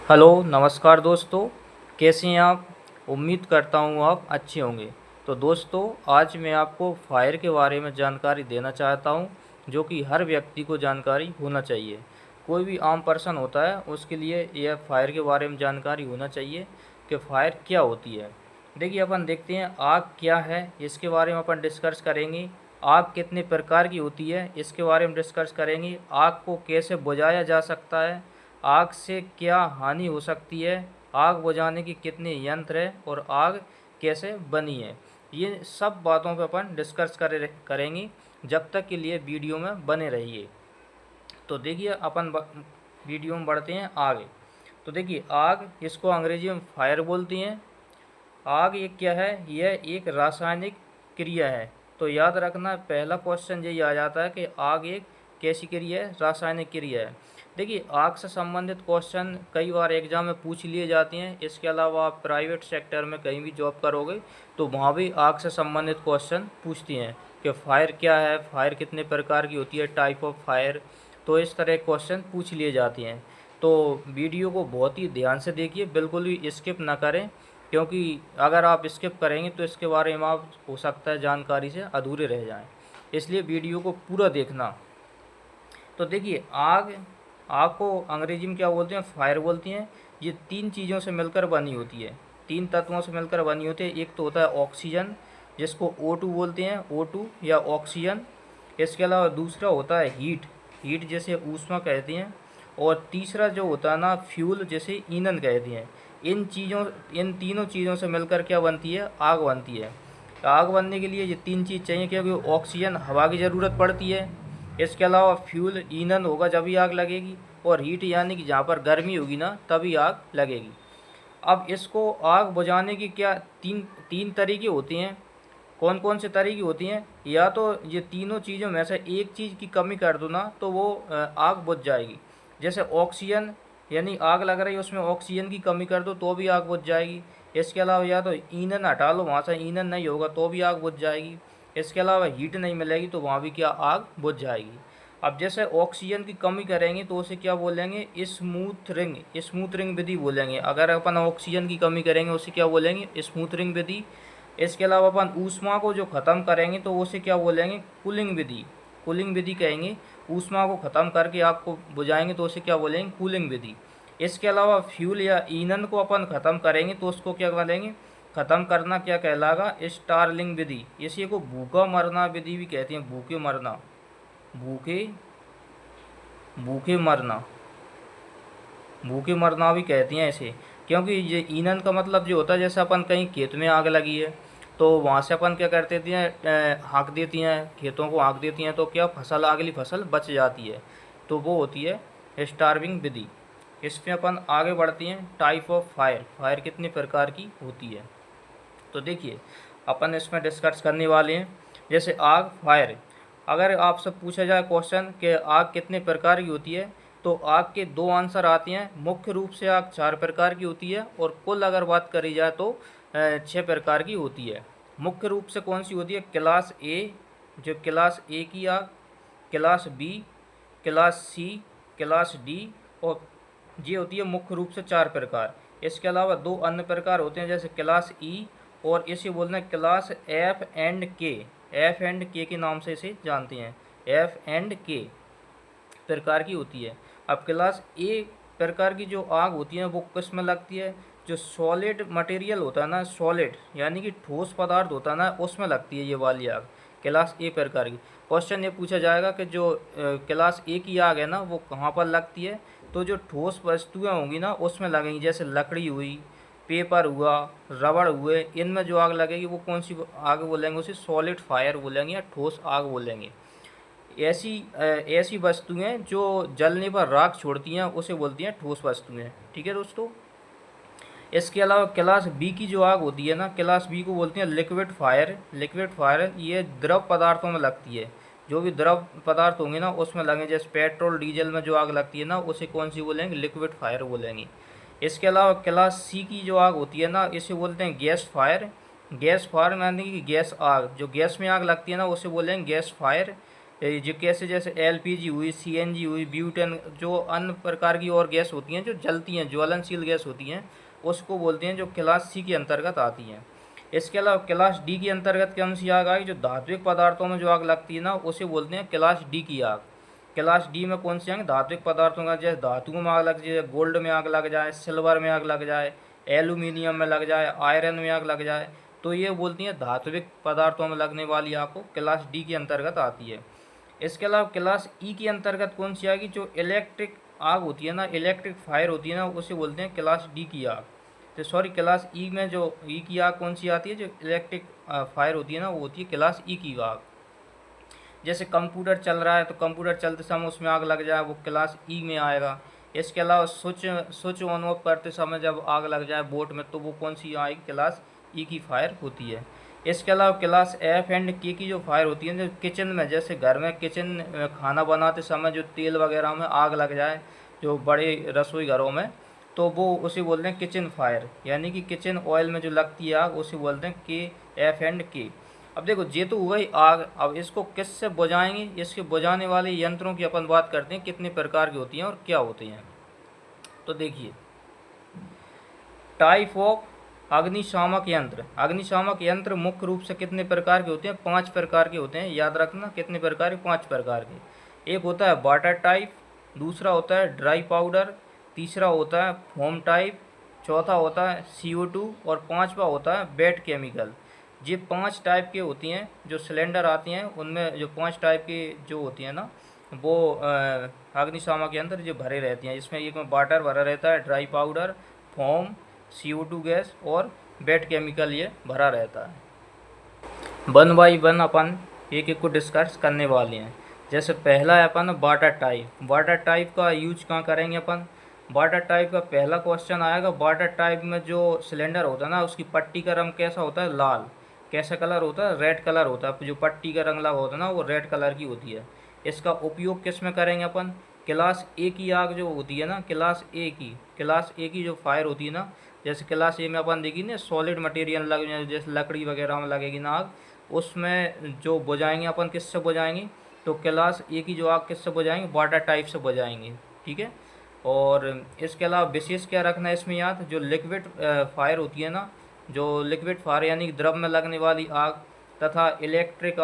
Hello नमस्कार दोस्तों। कैसे हैं आप? उम्मीद करता हूँ आप अच्छे होंगे। तो दोस्तों, आज मैं आपको फायर के बारे में जानकारी देना चाहता हूँ, जो कि हर व्यक्ति को जानकारी होना चाहिए। कोई भी आम पर्सन होता है उसके लिए यह फायर के बारे में जानकारी होना चाहिए कि फायर क्या होती है। देखिए, अपन देखते हैं आग क्या है, इसके बारे में अपन डिस्कस करेंगे। आग कितने प्रकार की होती है, इसके बारे में डिस्कस करेंगे। आग को कैसे बुझाया जा सकता है, आग से क्या हानि हो सकती है, आग बुझाने के कितने यंत्र हैं और आग कैसे बनी है, ये सब बातों पर अपन डिस्कस करेंगे। जब तक के लिए वीडियो में बने रहिए। तो देखिए, वीडियो में बढ़ते हैं आगे। तो देखिए, आग, इसको अंग्रेजी में फायर बोलती हैं। आग ये क्या है? यह एक रासायनिक क्रिया है। तो याद रखना, पहला क्वेश्चन यही आ जाता है कि आग एक कैसी क्रिया है? रासायनिक क्रिया है। देखिए, आग से संबंधित क्वेश्चन कई बार एग्जाम में पूछ लिए जाते हैं। इसके अलावा आप प्राइवेट सेक्टर में कहीं भी जॉब करोगे तो वहाँ भी आग से संबंधित क्वेश्चन पूछती हैं कि फायर क्या है, फायर कितने प्रकार की होती है, टाइप ऑफ फायर। तो इस तरह के क्वेश्चन पूछ लिए जाते हैं। तो वीडियो को बहुत ही ध्यान से देखिए, बिल्कुल भी स्किप ना करें, क्योंकि अगर आप स्किप करेंगे तो इसके बारे में आप हो सकता है जानकारी से अधूरे रह जाएं। इसलिए वीडियो को पूरा देखना। तो देखिए, आग आग को अंग्रेजी में क्या बोलते हैं? फायर बोलती हैं। ये तीन चीज़ों से मिलकर बनी होती है, तीन तत्वों से मिलकर बनी होती है। एक तो होता है ऑक्सीजन, जिसको O2 बोलते हैं, O2 या ऑक्सीजन। इसके अलावा दूसरा होता है हीट, हीट जैसे ऊष्मा कहते हैं। और तीसरा जो होता है ना, फ्यूल, जैसे ईंधन कहते हैं। इन तीनों चीज़ों से मिलकर क्या बनती है? आग बनती है। आग बनने के लिए ये तीन चीज़ चाहिए, क्योंकि ऑक्सीजन, हवा की ज़रूरत पड़ती है। इसके अलावा फ्यूल, ईंधन होगा जभी आग लगेगी। और हीट, यानी कि जहाँ पर गर्मी होगी ना तभी आग लगेगी। अब इसको आग बुझाने की क्या तीन तीन तरीके होते हैं। कौन कौन से तरीके होती हैं? या तो ये तीनों चीज़ों में से एक चीज़ की कमी कर दो ना तो वो आग बुझ जाएगी। जैसे ऑक्सीजन, यानी आग लग रही है उसमें ऑक्सीजन की कमी कर दो तो भी आग बुझ जाएगी। इसके अलावा या तो ईंधन हटा लो, वहाँ से ईंधन नहीं होगा तो भी आग बुझ जाएगी। इसके अलावा हीट नहीं मिलेगी तो वहाँ भी क्या आग बुझ जाएगी। अब जैसे ऑक्सीजन की कमी करेंगे तो उसे क्या बोलेंगे? स्मूथरिंग विधि बोलेंगे। अगर अपन ऑक्सीजन की कमी करेंगे उसे क्या बोलेंगे? स्मूथरिंग विधि। इसके अलावा अपन ऊष्मा को जो ख़त्म करेंगे तो उसे क्या बोलेंगे? कूलिंग विधि। कूलिंग विधि कहेंगे। ऊष्मा को ख़त्म करके आग को बुझाएंगे तो उसे क्या बोलेंगे? कूलिंग विधि। इसके अलावा फ्यूल या ईंधन को अपन ख़त्म करेंगे तो उसको क्या बोलेंगे? ख़त्म करना क्या कहलागा? स्टार्लिंग विधि। इसी को भूखा मरना विधि भी कहते हैं। भूखे मरना, भूखे भूखे मरना, भूखे मरना भी कहते हैं इसे। क्योंकि ये ईंधन का मतलब जो होता है, जैसे अपन कहीं खेत में आग लगी है तो वहाँ से अपन क्या कर देती हैं? हाँक देती हैं, खेतों को हाँक देती हैं, तो क्या फसल, अगली फसल बच जाती है। तो वो होती है स्टार्विंग विधि। इसमें अपन आगे बढ़ती हैं। टाइप ऑफ फायर, फायर कितने प्रकार की होती है। तो देखिए, अपन इसमें डिस्कस करने वाले हैं। जैसे आग, फायर, अगर आपसे पूछा जाए क्वेश्चन कि आग कितने प्रकार की होती है, तो आग के दो आंसर आते हैं। मुख्य रूप से आग चार प्रकार की होती है और कुल अगर बात करी जाए तो छः प्रकार की होती है। मुख्य रूप से कौन सी होती है? क्लास ए, जो क्लास ए की आग, class B, class C, class D, और ये होती है मुख्य रूप से चार प्रकार। इसके अलावा दो अन्य प्रकार होते हैं, जैसे क्लास ई, और इसे बोलते हैं क्लास एफ एंड के। एफ एंड के नाम से इसे जानते हैं। एफ एंड के प्रकार की होती है। अब क्लास ए प्रकार की जो आग होती है वो किस में लगती है? जो सॉलिड मटेरियल होता है ना, सॉलिड यानी कि ठोस पदार्थ होता है ना, उसमें लगती है ये वाली आग, क्लास ए प्रकार की। क्वेश्चन ये पूछा जाएगा कि जो क्लास ए की आग है ना वो कहाँ पर लगती है? तो जो ठोस वस्तुएं होंगी ना उसमें लगेंगी, जैसे लकड़ी हुई, पेपर हुआ, रबड़ हुए, इनमें जो आग लगेगी वो कौन सी आग बोलेंगे? उसे सॉलिड फायर बोलेंगे या ठोस आग बोलेंगे। ऐसी वस्तुएं जो जलने पर राख छोड़ती हैं उसे बोलती हैं ठोस वस्तुएं। ठीक है दोस्तों। इसके अलावा क्लास बी की जो आग होती है ना, क्लास बी को बोलते हैं लिक्विड फायर। लिक्विड फायर ये द्रव पदार्थों में लगती है। जो भी द्रव पदार्थ होंगे ना उसमें लगेंगे, जैसे पेट्रोल डीजल में जो आग लगती है ना उसे कौन सी बोलेंगे? लिक्विड फायर बोलेंगे। इसके अलावा क्लास सी की जो आग होती है ना इसे बोलते हैं गैस फायर। गैस फायर यानी कि गैस आग, जो गैस में आग लगती है ना उसे बोलेंगे गैस फायर। जो कैसे जैसे एलपीजी हुई, सीएनजी हुई, ब्यूटेन, जो अन्य प्रकार की और गैस होती हैं जो जलती हैं, ज्वलनशील गैस होती हैं, उसको बोलते हैं, जो क्लास सी के अंतर्गत आती हैं। इसके अलावा क्लास डी के अंतर्गत कौन सी आग आई, जो धात्विक पदार्थों में जो आग लगती है ना, उसे बोलते हैं क्लास डी की आग। क्लास डी में कौन सी आग, धात्विक पदार्थों का, जैसे धातुओं में आग लग जाए, गोल्ड में आग लग जाए, सिल्वर में आग लग जाए, एल्यूमिनियम में लग जाए, आयरन में आग लग जाए, तो ये बोलती हैं धात्विक पदार्थों में लगने वाली आग को क्लास डी के अंतर्गत आती है। इसके अलावा क्लास ई के अंतर्गत कौन सी आएगी, जो इलेक्ट्रिक आग होती है ना, इलेक्ट्रिक फायर होती है ना, उसे बोलते हैं क्लास डी की आग। तो सॉरी, क्लास ई में जो ई की आग कौन सी आती है, जो इलेक्ट्रिक फायर होती है ना, वो होती है क्लास ई की आग। जैसे कंप्यूटर चल रहा है तो कंप्यूटर चलते समय उसमें आग लग जाए, वो क्लास ई में आएगा। इसके अलावा स्विच ऑन ऑफ करते समय जब आग लग जाए बोर्ड में, तो वो कौन सी आएगी, क्लास ई की फायर होती है। इसके अलावा क्लास एफ एंड के की जो फायर होती है, जो किचन में, जैसे घर में किचन खाना बनाते समय जो तेल वगैरह में आग लग जाए, जो बड़े रसोई घरों में, तो वो उसे बोलते हैं किचन फायर, यानी कि किचन ऑयल में जो लगती है आग, उसे बोलते हैं के, एफ एंड के। अब देखो, ये तो हुआ ही आग। अब इसको किससे बुझाएंगे, इसके बुझाने वाले यंत्रों की अपन बात करते हैं, कितने प्रकार की होती हैं और क्या होती हैं। तो देखिए, टाइप ऑफ अग्निशामक यंत्र। अग्निशामक यंत्र मुख्य रूप से कितने प्रकार के होते हैं, 5 प्रकार के होते हैं। याद रखना, कितने प्रकार के, 5 प्रकार के। एक होता है वाटर टाइप, दूसरा होता है ड्राई पाउडर, तीसरा होता है फोम टाइप, चौथा होता है CO2 और पांचवा होता है वेट केमिकल। ये 5 टाइप के होती हैं जो सिलेंडर आती हैं, उनमें जो 5 टाइप की जो होती हैं ना, वो अग्निशामक यंत्र जो भरे रहती हैं। इसमें एक में वाटर भरा रहता है, dry powder, foam, CO2 gas और वेट केमिकल ये भरा रहता है। 1 बाई 1 अपन एक एक को डिस्कस करने वाले हैं। जैसे पहला है अपन वाटर टाइप। वाटर टाइप का यूज कहाँ करेंगे अपन, वाटर टाइप का पहला क्वेश्चन आएगा। वाटर टाइप में जो सिलेंडर होता है ना, उसकी पट्टी का रंग कैसा होता है, लाल। कैसा कलर होता है, रेड कलर होता है। जो पट्टी का रंग लगा होता है ना, वो रेड कलर की होती है। इसका उपयोग किस में करेंगे अपन, क्लास ए की आग जो होती है ना, क्लास ए की जो फायर होती है ना, जैसे क्लास ए में अपन देखी ना, सॉलिड मटेरियल लग, जैसे लकड़ी वगैरह में लगेगी ना आग, उसमें जो बुझाएंगे अपन, किससे बुझाएंगे, तो क्लास ए की जो आग किससे बुझाएंगे, वाटर टाइप से बुझाएंगे। ठीक है। और इसके अलावा विशेष क्या रखना है इसमें याद, जो लिक्विड फायर होती है ना, जो लिक्विड फायर यानी कि द्रव में लगने वाली आग, तथा इलेक्ट्रिक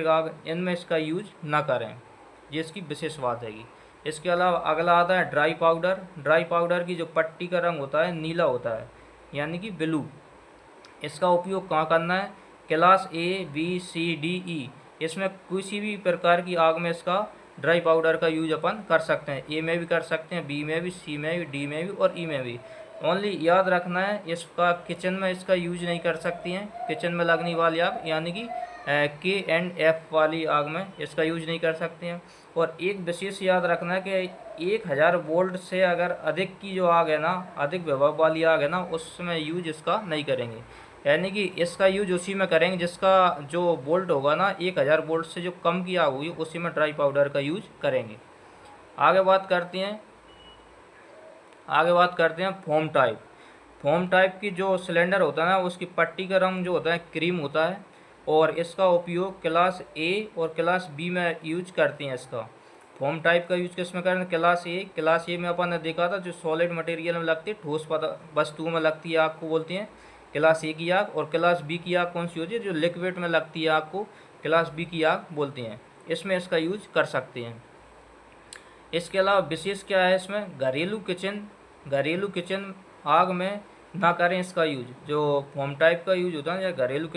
आग, इनमें इसका यूज ना करें, ये इसकी विशेष बात हैगी। इसके अलावा अगला आता है ड्राई पाउडर। ड्राई पाउडर की जो पट्टी का रंग होता है नीला होता है, यानी कि ब्लू। इसका उपयोग कहाँ करना है, class A, B, C, D, E, इसमें किसी भी प्रकार की आग में इसका ड्राई पाउडर का यूज अपन कर सकते हैं। ए में भी कर सकते हैं, बी में भी, सी में भी, डी में भी और ई में भी। ओनली याद रखना है, इसका किचन में इसका यूज नहीं कर सकती हैं। किचन में लगने वाली आग यानी कि K&F वाली आग में इसका यूज नहीं कर सकते हैं। और एक विशेष याद रखना है कि 1000 वोल्ट से अगर अधिक की जो आग है ना, अधिक विभव वाली आग है ना, उसमें यूज इसका नहीं करेंगे। यानी कि इसका यूज उसी में करेंगे जिसका जो वोल्ट होगा ना, 1000 वोल्ट से जो कम की आग हुई, उसी में ड्राई पाउडर का यूज करेंगे। आगे बात करते हैं फोम टाइप। फोम टाइप की जो सिलेंडर होता है ना, उसकी पट्टी का रंग जो होता है क्रीम होता है, और इसका उपयोग क्लास ए और क्लास बी में यूज करते हैं। इसका फोम टाइप का यूज किस में करें, क्लास ए में अपन ने देखा था, जो सॉलिड मटेरियल में लगती है, ठोस वस्तुओं में लगती है आग को बोलते हैं क्लास ए की आग। और क्लास बी की आग कौन सी होती है, जो लिक्विड में लगती है आग को क्लास बी की आग बोलते हैं। इसमें इसका यूज कर सकते हैं। इसके अलावा विशेष क्या है इसमें, घरेलू किचन आग में ना करें इसका यूज। जो फोम टाइप का यूज होता है या घरेलू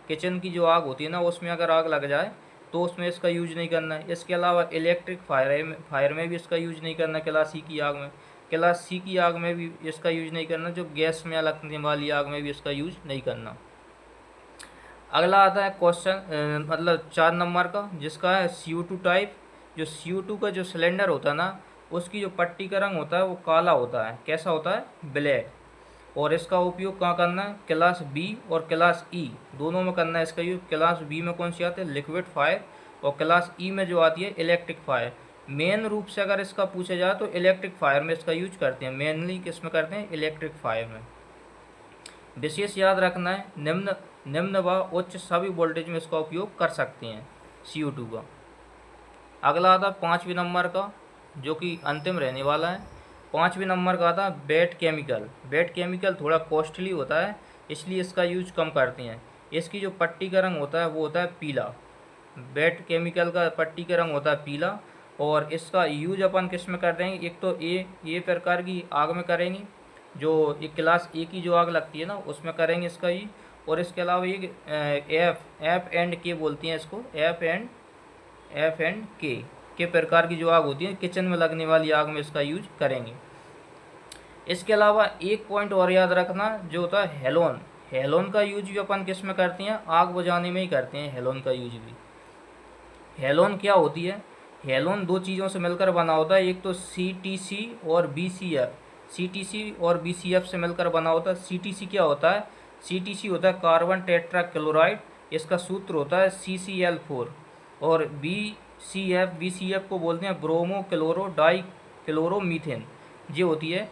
किचन की जो आग होती है ना, उसमें अगर आग लग जाए तो उसमें इसका यूज नहीं करना है। इसके अलावा इलेक्ट्रिक फायर में भी इसका यूज नहीं करना। क्लास सी की आग में, क्लास सी की आग में भी इसका यूज नहीं करना। जो गैस में लगने वाली आग में भी इसका यूज नहीं करना। अगला आता है क्वेश्चन मतलब 4 नंबर का, जिसका है CO2 टाइप। जो CO2 का जो सिलेंडर होता है ना, उसकी जो पट्टी का रंग होता है वो काला होता है। कैसा होता है, ब्लैक। और इसका उपयोग कहाँ करना है, क्लास बी और क्लास ई दोनों में करना है इसका यूज। क्लास बी में कौन सी आती है, लिक्विड फायर, और क्लास ई में जो आती है इलेक्ट्रिक फायर। मेन रूप से अगर इसका पूछा जाए तो इलेक्ट्रिक फायर में इसका यूज करते हैं। मेनली किस में करते हैं, इलेक्ट्रिक फायर में। विशेष याद रखना है, निम्न व उच्च सभी वोल्टेज में इसका उपयोग कर सकते हैं। CO2 का। अगला आता है 5वें नंबर का, जो कि अंतिम रहने वाला है। 5वें नंबर का आता है बेट केमिकल। बेट केमिकल थोड़ा कॉस्टली होता है, इसलिए इसका यूज कम करते हैं। इसकी जो पट्टी का रंग होता है वो होता है पीला। बेट केमिकल का पट्टी का रंग होता है पीला। और इसका यूज अपन किस में कर देंगे, एक तो ए प्रकार की आग में करेंगे, जो एक क्लास ए की जो आग लगती है ना उसमें करेंगे इसका यूज। और इसके अलावा एक एफ एंड के बोलती हैं इसको, एफ एंड के प्रकार की जो आग होती है किचन में लगने वाली आग में इसका यूज करेंगे। इसके अलावा एक पॉइंट और याद रखना, जो होता है हेलोन। हेलोन का यूज भी अपन किस में करते हैं, आग बुझाने में ही करते हैं हेलोन का यूज भी। हेलोन क्या होती है, हेलोन दो चीज़ों से मिलकर बना होता है, एक तो CTC और BCF। CTC और BCF से मिलकर बना होता है। CTC क्या होता है, CTC होता है कार्बन टेट्रा क्लोराइड, इसका सूत्र होता है CCl4। और BCF को बोलते हैं ब्रोमो क्लोरो डाई क्लोरोमीथेन, ये होती है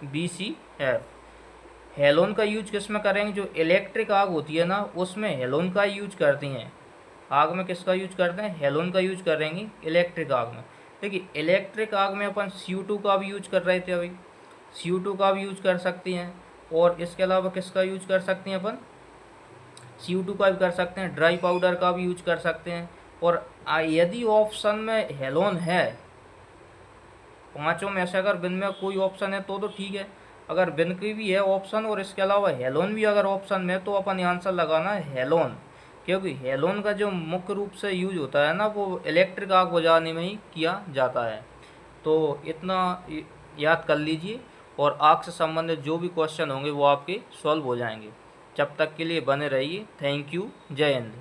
BCF। हेलोन का यूज किस में करेंगे, जो इलेक्ट्रिक आग होती है ना उसमें हेलोन का यूज करते हैं। आग में किसका यूज करते हैं, हेलोन का यूज करेंगे इलेक्ट्रिक आग में। देखिए इलेक्ट्रिक आग में अपन CO2 का भी यूज कर रहे थे अभी, CO2 का भी यूज कर सकते हैं। और इसके अलावा किसका यूज कर सकते हैं अपन, CO2 का भी कर सकते हैं, ड्राई पाउडर का भी यूज कर सकते हैं। और यदि ऑप्शन में हेलोन है, पांचों में से अगर बिन में कोई ऑप्शन है तो ठीक है। अगर बिन की भी है ऑप्शन और इसके अलावा हेलोन भी अगर ऑप्शन में है तो अपन आंसर लगाना है हेलोन, क्योंकि हेलोन का जो मुख्य रूप से यूज होता है ना वो इलेक्ट्रिक आग बुझाने में ही किया जाता है। तो इतना याद कर लीजिए, और आग से संबंधित जो भी क्वेश्चन होंगे वो आपके सॉल्व हो जाएंगे। जब तक के लिए बने रहिए। Thank you. जय हिंद।